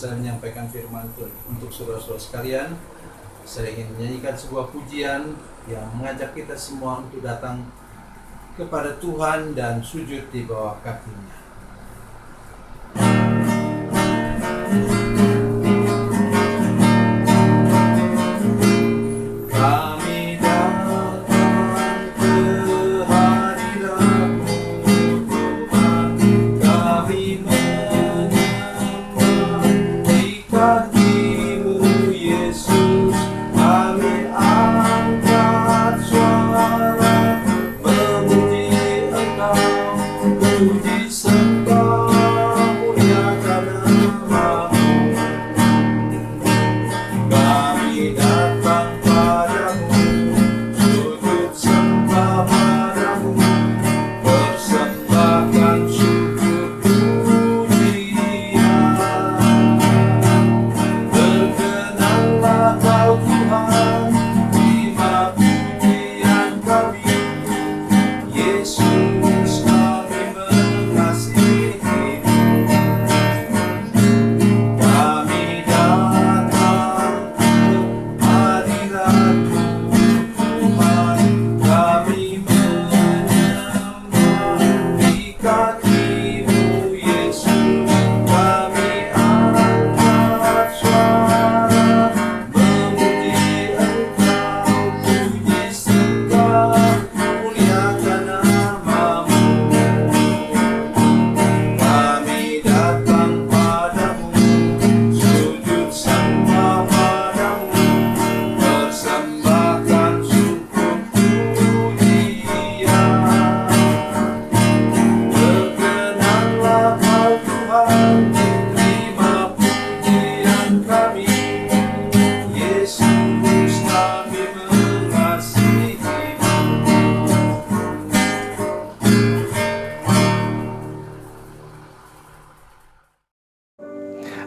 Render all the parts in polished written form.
saya menyampaikan firman Tuhan untuk saudara-saudara sekalian, saya ingin menyanyikan sebuah pujian yang mengajak kita semua untuk datang kepada Tuhan dan sujud di bawah kaki-Nya.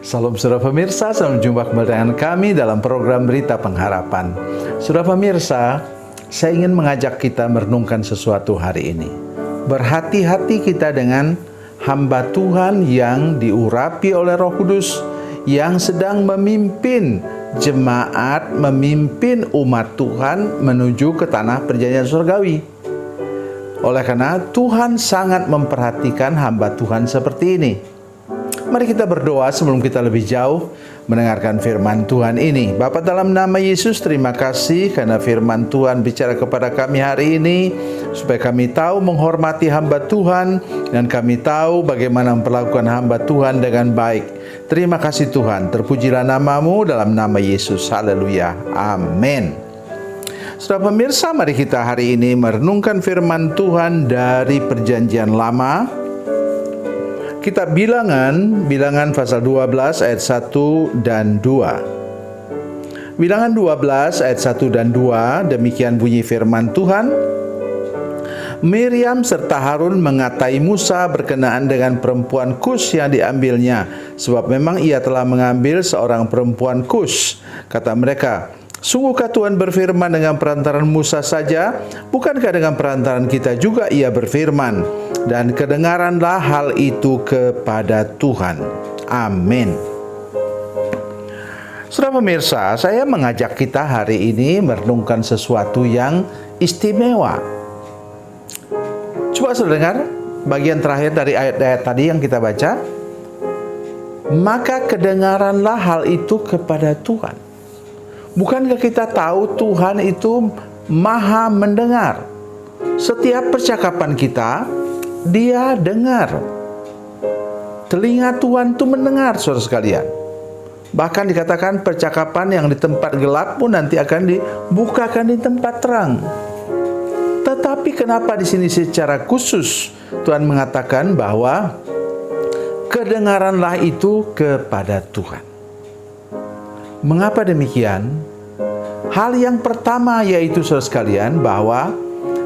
Salam saudara pemirsa, selamat jumpa kembali dengan kami dalam program Berita Pengharapan. Saudara pemirsa, saya ingin mengajak kita merenungkan sesuatu hari ini. Berhati-hati kita dengan hamba Tuhan yang diurapi oleh Roh Kudus, yang sedang memimpin jemaat, memimpin umat Tuhan menuju ke tanah perjanjian surgawi. Oleh karena Tuhan sangat memperhatikan hamba Tuhan seperti ini. Mari kita berdoa sebelum kita lebih jauh mendengarkan firman Tuhan ini. Bapa, dalam nama Yesus, terima kasih karena firman Tuhan bicara kepada kami hari ini, supaya kami tahu menghormati hamba Tuhan, dan kami tahu bagaimana memperlakukan hamba Tuhan dengan baik. Terima kasih Tuhan, terpujilah namamu dalam nama Yesus. Haleluya, amin. Saudara pemirsa, mari kita hari ini merenungkan firman Tuhan dari Perjanjian Lama. Kitab Bilangan pasal 12 ayat 1 dan 2. Bilangan 12 ayat 1 dan 2, demikian bunyi firman Tuhan. Miriam serta Harun mengatai Musa berkenaan dengan perempuan Kus yang diambilnya, sebab memang ia telah mengambil seorang perempuan Kus. Kata mereka, sungguhkah Tuhan berfirman dengan perantaran Musa saja? Bukankah dengan perantaran kita juga ia berfirman? Dan kedengaranlah hal itu kepada Tuhan. Amin. Saudara pemirsa, saya mengajak kita hari ini merenungkan sesuatu yang istimewa. Coba saudara dengar bagian terakhir dari ayat-ayat tadi yang kita baca. Maka kedengaranlah hal itu kepada Tuhan. Bukankah kita tahu Tuhan itu maha mendengar? Setiap percakapan kita, Dia dengar. Telinga Tuhan itu mendengar, saudara sekalian. Bahkan dikatakan percakapan yang di tempat gelap pun nanti akan dibukakan di tempat terang. Tetapi kenapa di sini secara khusus Tuhan mengatakan bahwa kedengaranlah itu kepada Tuhan? Mengapa demikian? Hal yang pertama yaitu, saudara sekalian, bahwa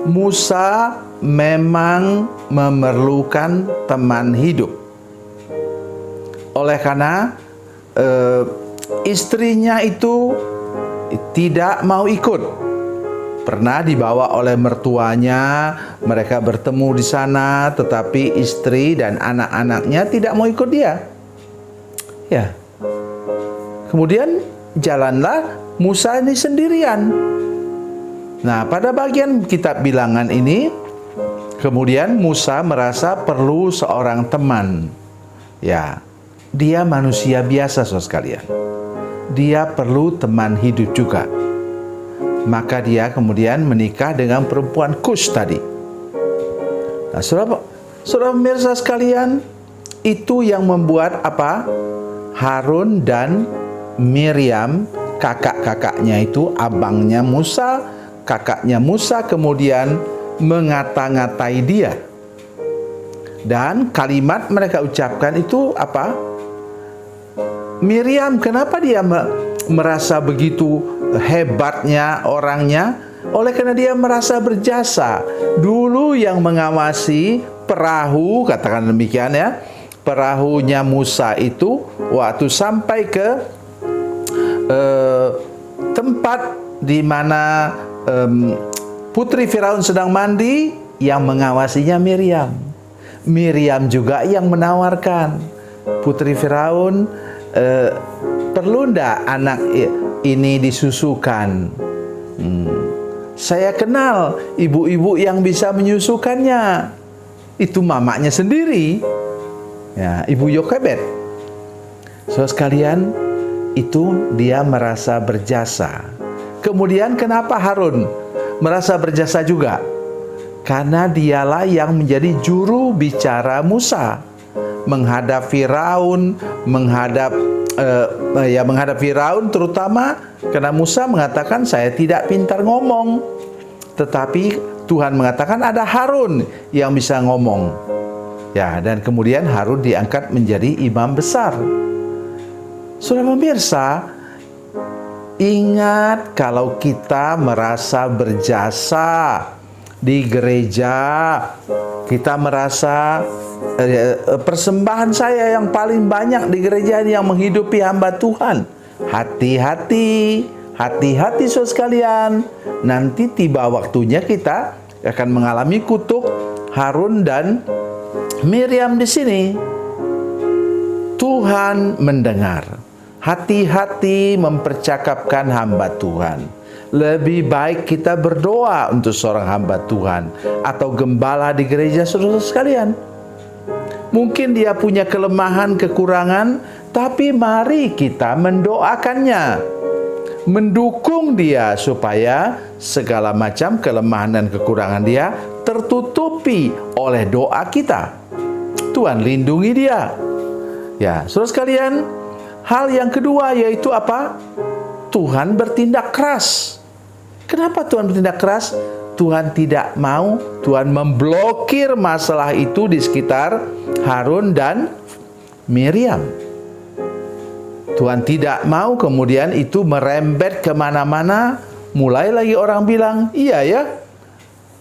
Musa memang memerlukan teman hidup. Oleh karena istrinya itu tidak mau ikut. Pernah dibawa oleh mertuanya, mereka bertemu di sana, tetapi istri dan anak-anaknya tidak mau ikut dia. Ya, kemudian jalanlah Musa ini sendirian. Nah, pada bagian kitab Bilangan ini, kemudian Musa merasa perlu seorang teman. Ya, dia manusia biasa, saudara sekalian. Dia perlu teman hidup juga. Maka dia kemudian menikah dengan perempuan Kus tadi. Nah, saudara pemirsa sekalian, itu yang membuat apa? Harun dan Miriam, kakak-kakaknya itu, abangnya Musa, kakaknya Musa kemudian mengata-ngatai dia. Dan kalimat mereka ucapkan itu apa? Miriam, kenapa dia merasa begitu hebatnya orangnya? Oleh karena dia merasa berjasa. Dulu yang mengawasi perahu, katakan demikian ya, perahunya Musa itu waktu sampai ke tempat di mana putri Firaun sedang mandi, yang mengawasinya Miriam. Miriam juga yang menawarkan, putri Firaun, perlu ndak anak ini disusukan? Saya kenal ibu-ibu yang bisa menyusukannya. Itu mamanya sendiri, ya, Ibu Yokebed. Saudara sekalian, itu dia merasa berjasa. Kemudian kenapa Harun merasa berjasa juga? Karena dialah yang menjadi juru bicara Musa menghadap Firaun, menghadap Firaun, terutama karena Musa mengatakan saya tidak pintar ngomong, tetapi Tuhan mengatakan ada Harun yang bisa ngomong. Ya, dan kemudian Harun diangkat menjadi imam besar. Saudara pemirsa, ingat, kalau kita merasa berjasa di gereja, kita merasa persembahan saya yang paling banyak di gereja ini yang menghidupi hamba Tuhan. Hati-hati, hati-hati saudara sekalian. Nanti tiba waktunya kita akan mengalami kutuk Harun dan Miriam di sini. Tuhan mendengar. Hati-hati mempercakapkan hamba Tuhan. Lebih baik kita berdoa untuk seorang hamba Tuhan atau gembala di gereja, saudara sekalian. Mungkin dia punya kelemahan, kekurangan, tapi mari kita mendoakannya, mendukung dia supaya segala macam kelemahan dan kekurangan dia tertutupi oleh doa kita. Tuhan lindungi dia. Ya, saudara sekalian, hal yang kedua yaitu apa? Tuhan bertindak keras. Kenapa Tuhan bertindak keras? Tuhan tidak mau, Tuhan memblokir masalah itu di sekitar Harun dan Miriam. Tuhan tidak mau kemudian itu merembet kemana-mana. Mulai lagi orang bilang, iya ya,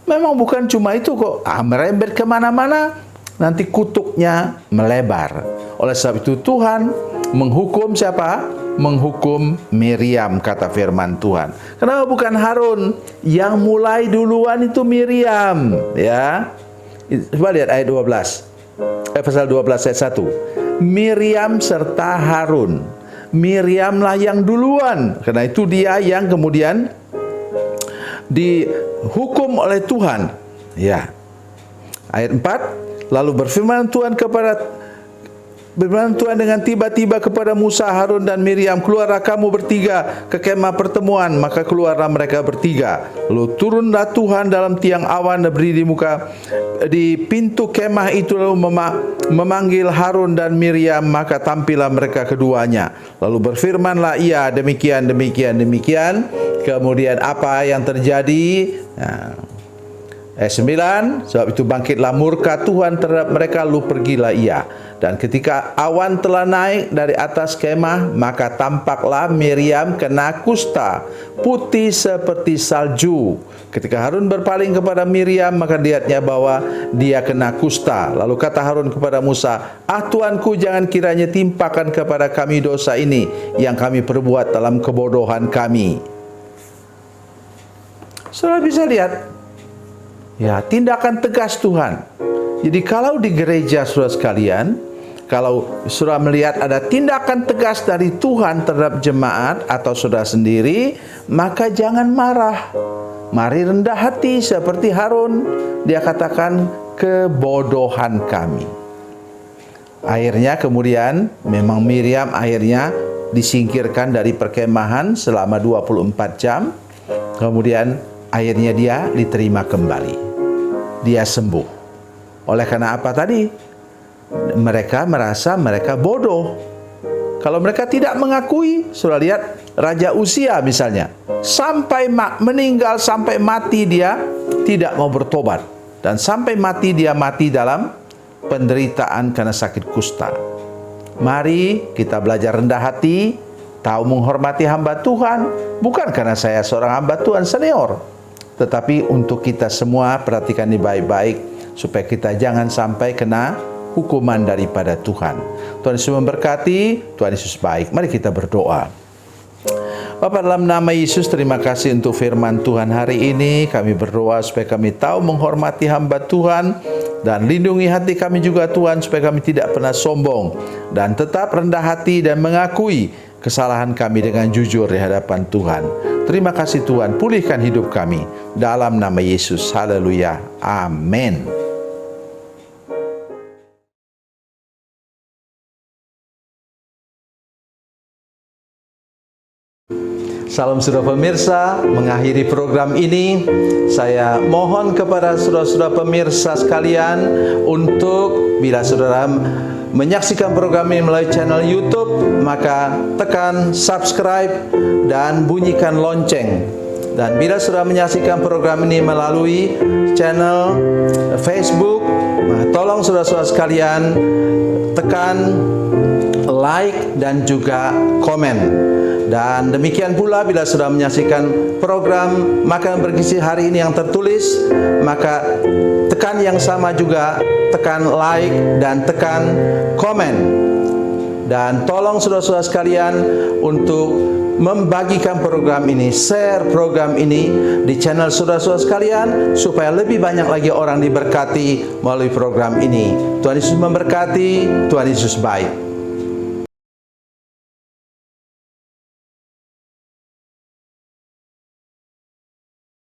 memang bukan cuma itu kok. Merembet kemana-mana, nanti kutuknya melebar. Oleh sebab itu Tuhan menghukum siapa? Menghukum Miriam, kata firman Tuhan. Kenapa bukan Harun? Yang mulai duluan itu Miriam, ya. Coba lihat ayat 12. Pasal 12 ayat 1. Miriam serta Harun. Miriamlah yang duluan. Karena itu dia yang kemudian dihukum oleh Tuhan. Ya. Ayat 4. Lalu berfirman Tuhan dengan tiba-tiba kepada Musa, Harun dan Miriam, keluarlah kamu bertiga ke kemah pertemuan. Maka keluarlah mereka bertiga. Lalu turunlah Tuhan dalam tiang awan dan berdiri di pintu kemah itu, lalu memanggil Harun dan Miriam. Maka tampillah mereka keduanya. Lalu berfirmanlah ia demikian. Kemudian apa yang terjadi? Nah, ayat 9, sebab itu bangkitlah murka Tuhan terhadap mereka, lalu pergilah ia. Dan ketika awan telah naik dari atas kemah, maka tampaklah Miriam kena kusta, putih seperti salju. Ketika Harun berpaling kepada Miriam, maka lihatnya bahwa dia kena kusta. Lalu kata Harun kepada Musa, Tuanku, jangan kiranya timpakan kepada kami dosa ini yang kami perbuat dalam kebodohan kami. Saudara bisa lihat, ya, tindakan tegas Tuhan. Jadi kalau di gereja, saudara sekalian, Kalau saudara melihat ada tindakan tegas dari Tuhan terhadap jemaat atau saudara sendiri, maka jangan marah. Mari rendah hati seperti Harun. Dia katakan, kebodohan kami. Akhirnya kemudian memang Miriam akhirnya disingkirkan dari perkemahan selama 24 jam. Kemudian akhirnya dia diterima kembali. Dia sembuh. Oleh karena apa tadi? Mereka merasa mereka bodoh. Kalau mereka tidak mengakui, sudah lihat Raja Uzia misalnya, sampai meninggal, sampai mati dia tidak mau bertobat. Dan sampai mati dia mati dalam penderitaan karena sakit kusta. Mari kita belajar rendah hati, tahu menghormati hamba Tuhan, bukan karena saya seorang hamba Tuhan senior, tetapi untuk kita semua perhatikan ini baik-baik, supaya kita jangan sampai kena hukuman daripada Tuhan. Tuhan Yesus memberkati, Tuhan Yesus baik. Mari kita berdoa. Bapa, dalam nama Yesus, terima kasih untuk firman Tuhan hari ini. Kami berdoa supaya kami tahu menghormati hamba Tuhan, dan lindungi hati kami juga Tuhan, supaya kami tidak pernah sombong dan tetap rendah hati dan mengakui kesalahan kami dengan jujur di hadapan Tuhan. Terima kasih Tuhan, pulihkan hidup kami dalam nama Yesus. Haleluya. Amin. Salam saudara pemirsa, mengakhiri program ini, saya mohon kepada saudara-saudara pemirsa sekalian untuk bila saudara menyaksikan program ini melalui channel YouTube, maka tekan subscribe dan bunyikan lonceng. Dan bila saudara menyaksikan program ini melalui channel Facebook, tolong saudara-saudara sekalian tekan like dan juga komen. Dan demikian pula bila sudah menyaksikan program Makanan Bergizi hari ini yang tertulis, maka tekan yang sama juga, tekan like dan tekan komen. Dan tolong saudara-saudara sekalian untuk membagikan program ini, share program ini di channel saudara-saudara sekalian, supaya lebih banyak lagi orang diberkati melalui program ini. Tuhan Yesus memberkati, Tuhan Yesus baik.